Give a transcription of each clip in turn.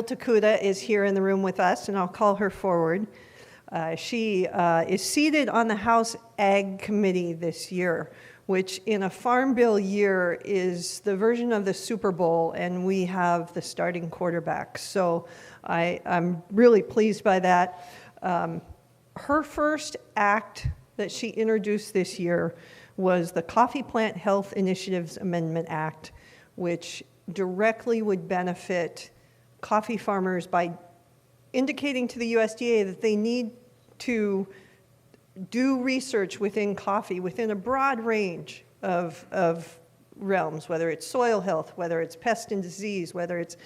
Jill Tokuda is here in the room with us, and I'll call her forward. She is seated on the House Ag Committee this year, which in a Farm Bill year is the version of the Super Bowl, and we have the starting quarterback. So I'm really pleased by that. Her first act that she introduced this year was the Coffee Plant Health Initiatives Amendment Act, which directly would benefit coffee farmers by indicating to the USDA that they need to do research within coffee within a broad range of realms, whether it's soil health, whether it's pest and disease, whether it's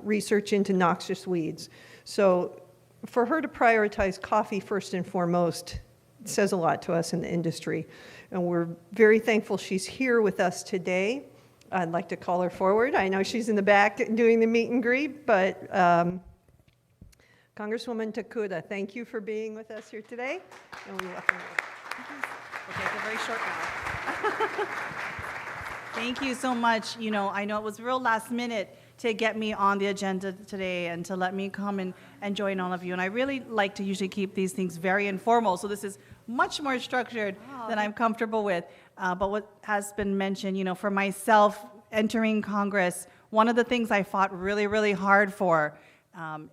research into noxious weeds. So for her to prioritize coffee first and foremost says a lot to us in the industry. And we're very thankful she's here with us today. I'd like to call her forward. I know she's in the back doing the meet and greet, but Congresswoman Tokuda, thank you for being with us here today, and we welcome you. We'll take a very short bow. Thank you so much. You know, I know it was real last minute to get me on the agenda today and to let me come and join all of you. And I really like to usually keep these things very informal, so this is much more structured than I'm comfortable with. But what has been mentioned, you know, for myself entering Congress, one of the things I fought really, really hard for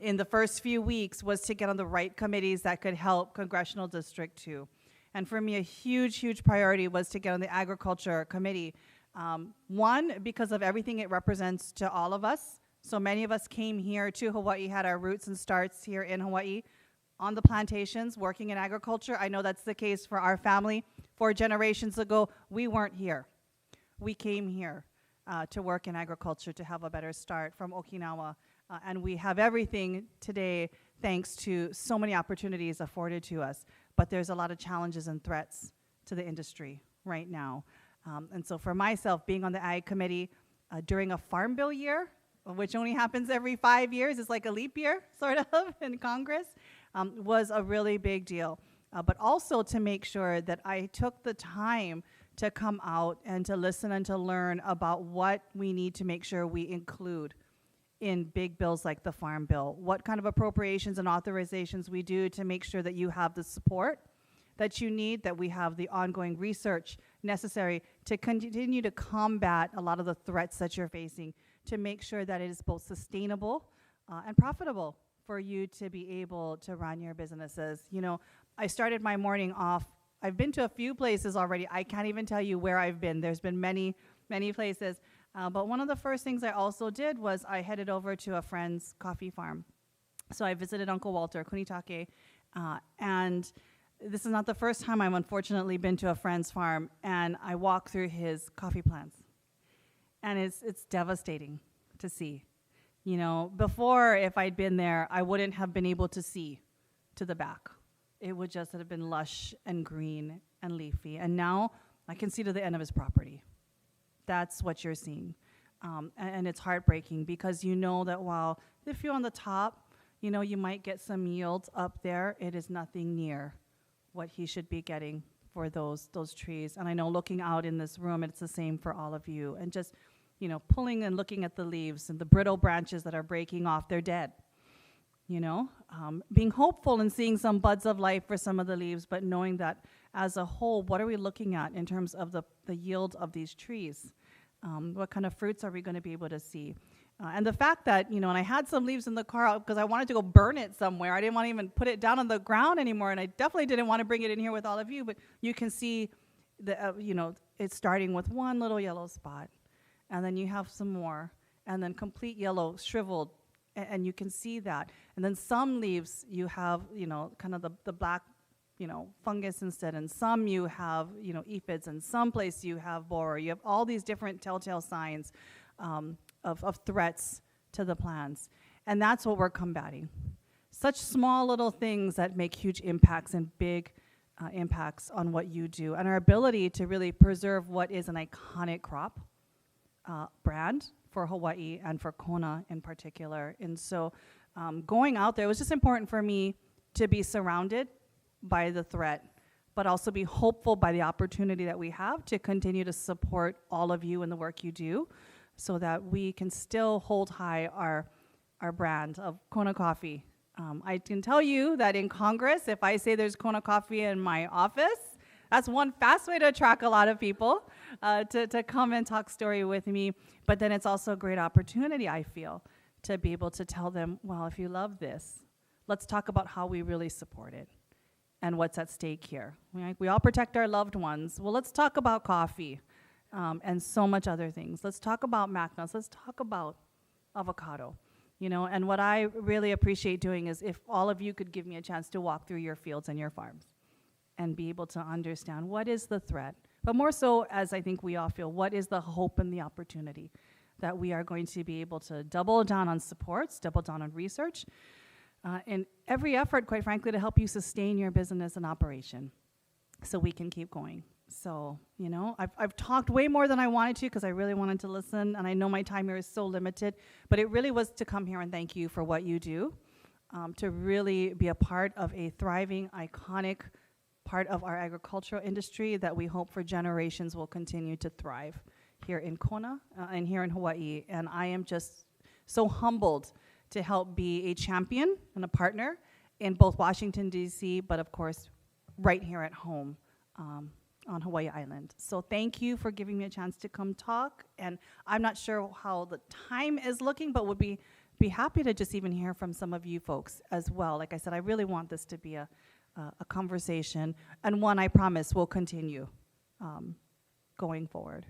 in the first few weeks was to get on the right committees that could help Congressional District 2. And for me, a huge, huge priority was to get on the Agriculture Committee. One, because of everything it represents to all of us. So many of us came here to Hawaii, had our roots and starts here in Hawaii, on the plantations, working in agriculture. I know that's the case for our family. 4 generations ago, we weren't here. We came here to work in agriculture to have a better start from Okinawa. And we have everything today thanks to so many opportunities afforded to us. But there's a lot of challenges and threats to the industry right now. And so for myself, being on the Ag Committee during a Farm Bill year, which only happens every 5 years, it's like a leap year, sort of, in Congress, was a really big deal. But also to make sure that I took the time to come out and to listen and to learn about what we need to make sure we include in big bills like the Farm Bill, what kind of appropriations and authorizations we do to make sure that you have the support that you need, that we have the ongoing research necessary to continue to combat a lot of the threats that you're facing, to make sure that it is both sustainable and profitable for you to be able to run your businesses. You know, I started my morning off, I've been to a few places already. I can't even tell you where I've been. There's been many, many places. But one of the first things I also did was I headed over to a friend's coffee farm. So I visited Uncle Walter, Kunitake, and this is not the first time I've unfortunately been to a friend's farm, and I walk through his coffee plants. And it's devastating to see. You know, before, if I'd been there, I wouldn't have been able to see to the back. It would just have been lush and green and leafy. And now I can see to the end of his property. That's what you're seeing. And it's heartbreaking because you know that while if you're on the top, you know, you might get some yields up there, it is nothing near what he should be getting for those trees. And I know looking out in this room, it's the same for all of you. And just, you know, pulling and looking at the leaves and the brittle branches that are breaking off, they're dead. You know, being hopeful and seeing some buds of life for some of the leaves, but knowing that as a whole, what are we looking at in terms of the yield of these trees? What kind of fruits are we going to be able to see? And the fact that, you know, and I had some leaves in the car because I wanted to go burn it somewhere. I didn't want to even put it down on the ground anymore, and I definitely didn't want to bring it in here with all of you, but you can see, you know, it's starting with one little yellow spot, and then you have some more, and then complete yellow, shriveled, and you can see that. And then some leaves you have, you know, kind of the black, you know, fungus instead, and some you have, you know, aphids, and some place you have borer. You have all these different telltale signs of threats to the plants. And that's what we're combating. Such small little things that make huge impacts and big impacts on what you do, and our ability to really preserve what is an iconic crop brand for Hawaii and for Kona in particular. And so going out there, it was just important for me to be surrounded by the threat, but also be hopeful by the opportunity that we have to continue to support all of you in the work you do so that we can still hold high our our brand of Kona coffee. I can tell you that in Congress, if I say there's Kona coffee in my office, that's one fast way to attract a lot of people to come and talk story with me. But then it's also a great opportunity, I feel, to be able to tell them, well, if you love this, let's talk about how we really support it and what's at stake here. We all protect our loved ones. Well, let's talk about coffee and so much other things. Let's talk about mac nuts. Let's talk about avocado. And what I really appreciate doing is if all of you could give me a chance to walk through your fields and your farms and be able to understand what is the threat, but more so, as I think we all feel, what is the hope and the opportunity that we are going to be able to double down on supports, double down on research, and every effort, quite frankly, to help you sustain your business and operation so we can keep going. So, I've talked way more than I wanted to because I really wanted to listen, and I know my time here is so limited, but it really was to come here and thank you for what you do, to really be a part of a thriving, iconic part of our agricultural industry that we hope for generations will continue to thrive here in Kona and here in Hawaii. And I am just so humbled to help be a champion and a partner in both Washington, D.C., but of course, right here at home on Hawaii Island. So thank you for giving me a chance to come talk. And I'm not sure how the time is looking, but would be happy to just even hear from some of you folks as well. Like I said, I really want this to be a conversation, and one I promise will continue going forward.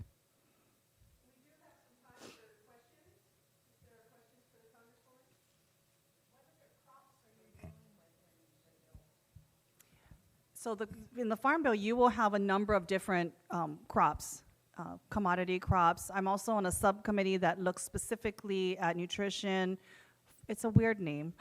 We do have some time for questions. If there are questions for the Congresswoman. What other crops are you dealing with? So in the Farm Bill, you will have a number of different crops, commodity crops. I'm also on a subcommittee that looks specifically at nutrition. It's a weird name.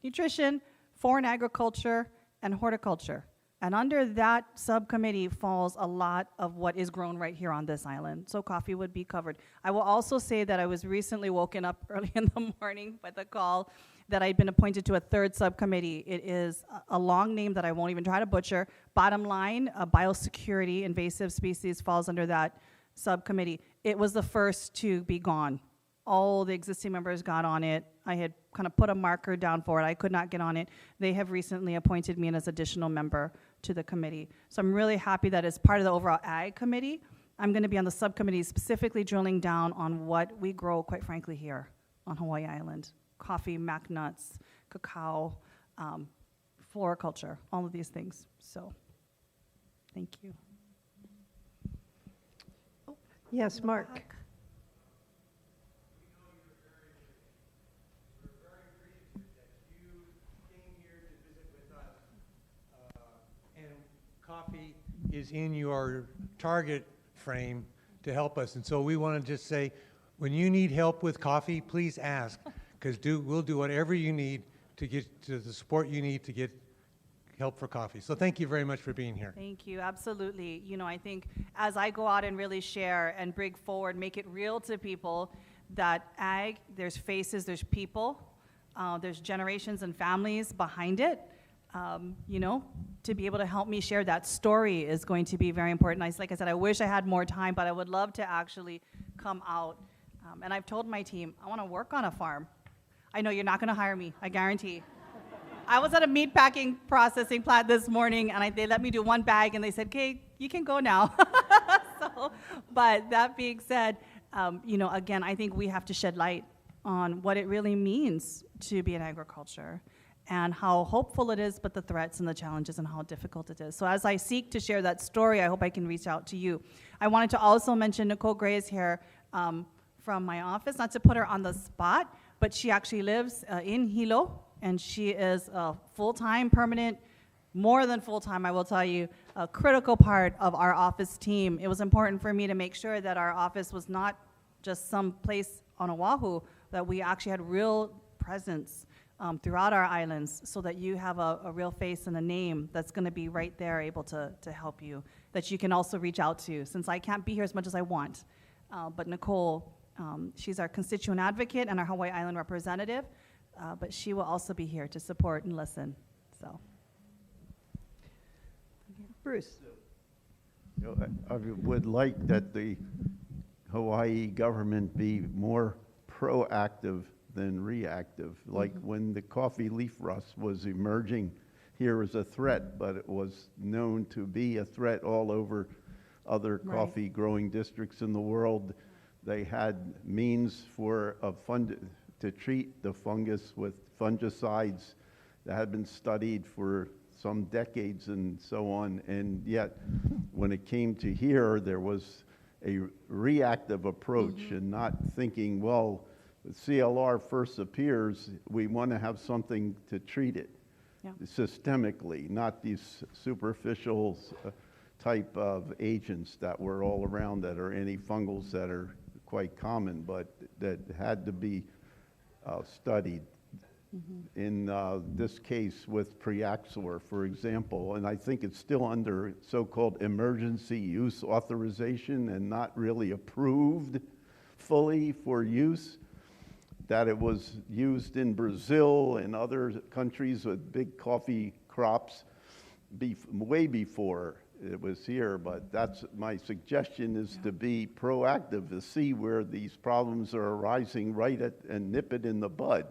Nutrition, foreign agriculture, and horticulture. And under that subcommittee falls a lot of what is grown right here on this island. So coffee would be covered. I will also say that I was recently woken up early in the morning by the call that I'd been appointed to a third subcommittee. It is a long name that I won't even try to butcher. Bottom line, biosecurity, invasive species falls under that subcommittee. It was the first to be gone. All the existing members got on it. I had kind of put a marker down for it. I could not get on it. They have recently appointed me as additional member to the committee. So I'm really happy that as part of the overall Ag Committee, I'm going to be on the subcommittee specifically drilling down on what we grow, quite frankly, here on Hawaii Island. Coffee, mac nuts, cacao, floriculture, all of these things. So thank you. Yes, Mark. Coffee is in your target frame to help us, and so we want to just say, when you need help with coffee, please ask, because we'll do whatever you need to get to the support you need to get help for coffee. So thank you very much for being here. Thank you, absolutely. I think as I go out and really share and bring forward, make it real to people that ag, there's faces, there's people, there's generations and families behind it. To be able to help me share that story is going to be very important. Like I said, I wish I had more time, but I would love to actually come out. And I've told my team, I want to work on a farm. I know you're not going to hire me, I guarantee. I was at a meat packing processing plant this morning, and they let me do one bag, and they said, "Okay, you can go now." But that being said, again, I think we have to shed light on what it really means to be in agriculture, and how hopeful it is, but the threats and the challenges and how difficult it is. So as I seek to share that story, I hope I can reach out to you. I wanted to also mention Nicole Gray is here from my office, not to put her on the spot, but she actually lives in Hilo, and she is a full-time, permanent, more than full-time, I will tell you, a critical part of our office team. It was important for me to make sure that our office was not just some place on Oahu, that we actually had real presence throughout our islands, so that you have a real face and a name that's going to be right there able to help you, that you can also reach out to, since I can't be here as much as I want. But Nicole, she's our constituent advocate and our Hawaii Island representative, but she will also be here to support and listen. So, Bruce. I would like that the Hawaii government be more proactive than reactive. Like when the coffee leaf rust was emerging here as a threat, but it was known to be a threat all over other Right. coffee growing districts in the world. They had means for to treat the fungus with fungicides that had been studied for some decades and so on, and yet when it came to here, there was a reactive approach and not thinking, well, the CLR first appears, we want to have something to treat it systemically, not these superficial type of agents that were all around that are antifungals that are quite common, but that had to be studied. In this case with Preaxor, for example, and I think it's still under so-called emergency use authorization and not really approved fully for use, that it was used in Brazil and other countries with big coffee crops way before it was here, but that's my suggestion is to be proactive, to see where these problems are arising right at and nip it in the bud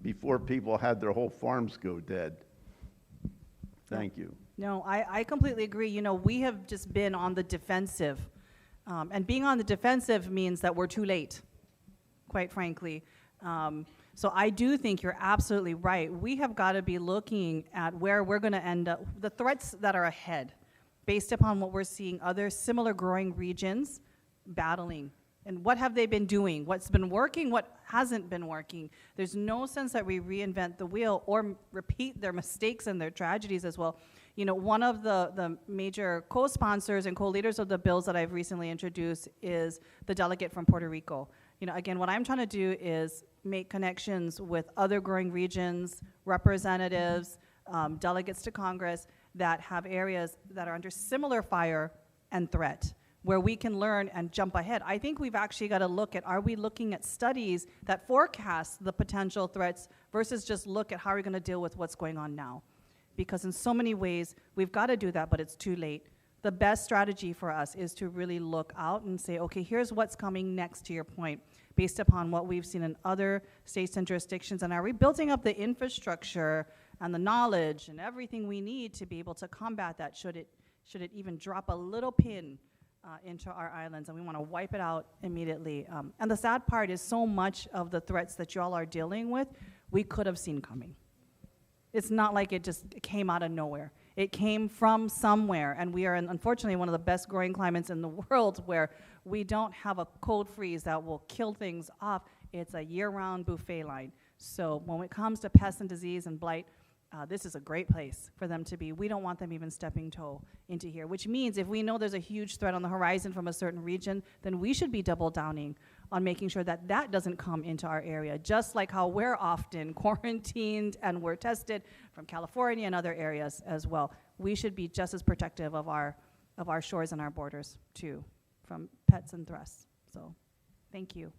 before people had their whole farms go dead. Thank you. No, I completely agree. You know, we have just been on the defensive. And being on the defensive means that we're too late, quite frankly. So I do think you're absolutely right. We have got to be looking at where we're going to end up, the threats that are ahead, based upon what we're seeing other similar growing regions battling. And what have they been doing? What's been working? What hasn't been working? There's no sense that we reinvent the wheel or repeat their mistakes and their tragedies as well. You know, one of the major co-sponsors and co-leaders of the bills that I've recently introduced is the delegate from Puerto Rico. You know, again, what I'm trying to do is make connections with other growing regions, representatives, delegates to Congress that have areas that are under similar fire and threat, where we can learn and jump ahead. I think we've actually got to look at, are we looking at studies that forecast the potential threats versus just look at how we're going to deal with what's going on now? Because in so many ways, we've got to do that, but it's too late. The best strategy for us is to really look out and say, okay, here's what's coming next, to your point, based upon what we've seen in other states and jurisdictions, and are we building up the infrastructure and the knowledge and everything we need to be able to combat that should it even drop a little pin into our islands, and we want to wipe it out immediately. And the sad part is so much of the threats that y'all are dealing with, we could have seen coming. It's not like it just came out of nowhere. It came from somewhere, and we are in, unfortunately, one of the best growing climates in the world where we don't have a cold freeze that will kill things off. It's a year-round buffet line. So when it comes to pests and disease and blight, this is a great place for them to be. We don't want them even stepping toe into here, which means if we know there's a huge threat on the horizon from a certain region, then we should be double downing on making sure that that doesn't come into our area, just like how we're often quarantined and we're tested from California and other areas as well. We should be just as protective of our shores and our borders too, from pets and thrusts. So, thank you.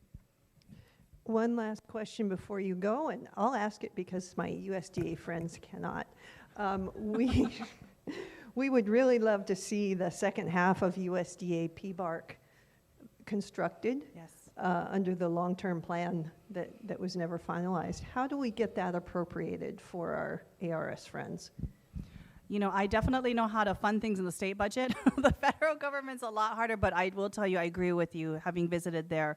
One last question before you go, and I'll ask it because my USDA friends cannot. We would really love to see the second half of USDA PBARC constructed. Yes. Under the long-term plan that was never finalized. How do we get that appropriated for our ARS friends? You know, I definitely know how to fund things in the state budget. The federal government's a lot harder, but I will tell you, I agree with you, having visited there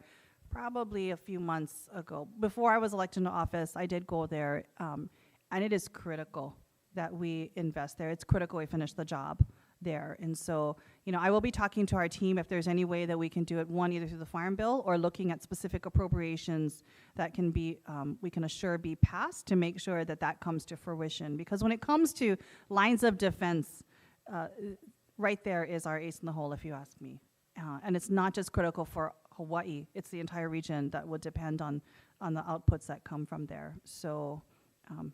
probably a few months ago. Before I was elected into office, I did go there, and it is critical that we invest there. It's critical we finish the job there. And so, you know, I will be talking to our team if there's any way that we can do it, one, either through the Farm Bill or looking at specific appropriations that can be, we can assure be passed to make sure that that comes to fruition. Because when it comes to lines of defense, right there is our ace in the hole, if you ask me. And it's not just critical for Hawaii, it's the entire region that would depend on the outputs that come from there. So,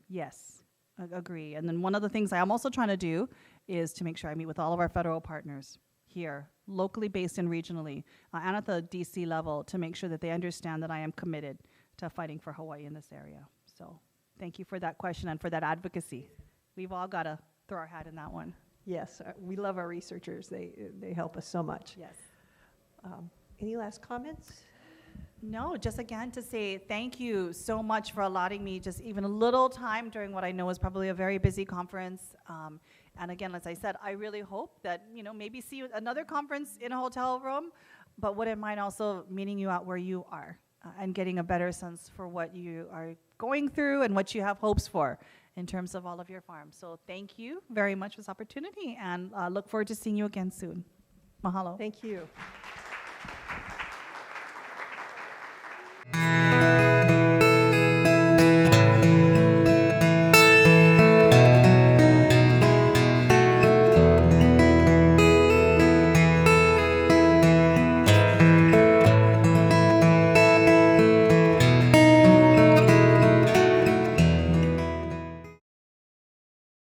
yes, I agree. And then one of the things I'm also trying to do is to make sure I meet with all of our federal partners here, locally based and regionally, and at the DC level, to make sure that they understand that I am committed to fighting for Hawaii in this area. So thank you for that question and for that advocacy. We've all got to throw our hat in that one. Yes, we love our researchers. They help us so much. Yes. Any last comments? No, just again to say thank you so much for allotting me just even a little time during what I know is probably a very busy conference. And again, as I said, I really hope that, maybe see you at another conference in a hotel room, but wouldn't mind also meeting you out where you are and getting a better sense for what you are going through and what you have hopes for in terms of all of your farms. So thank you very much for this opportunity, and look forward to seeing you again soon. Mahalo. Thank you.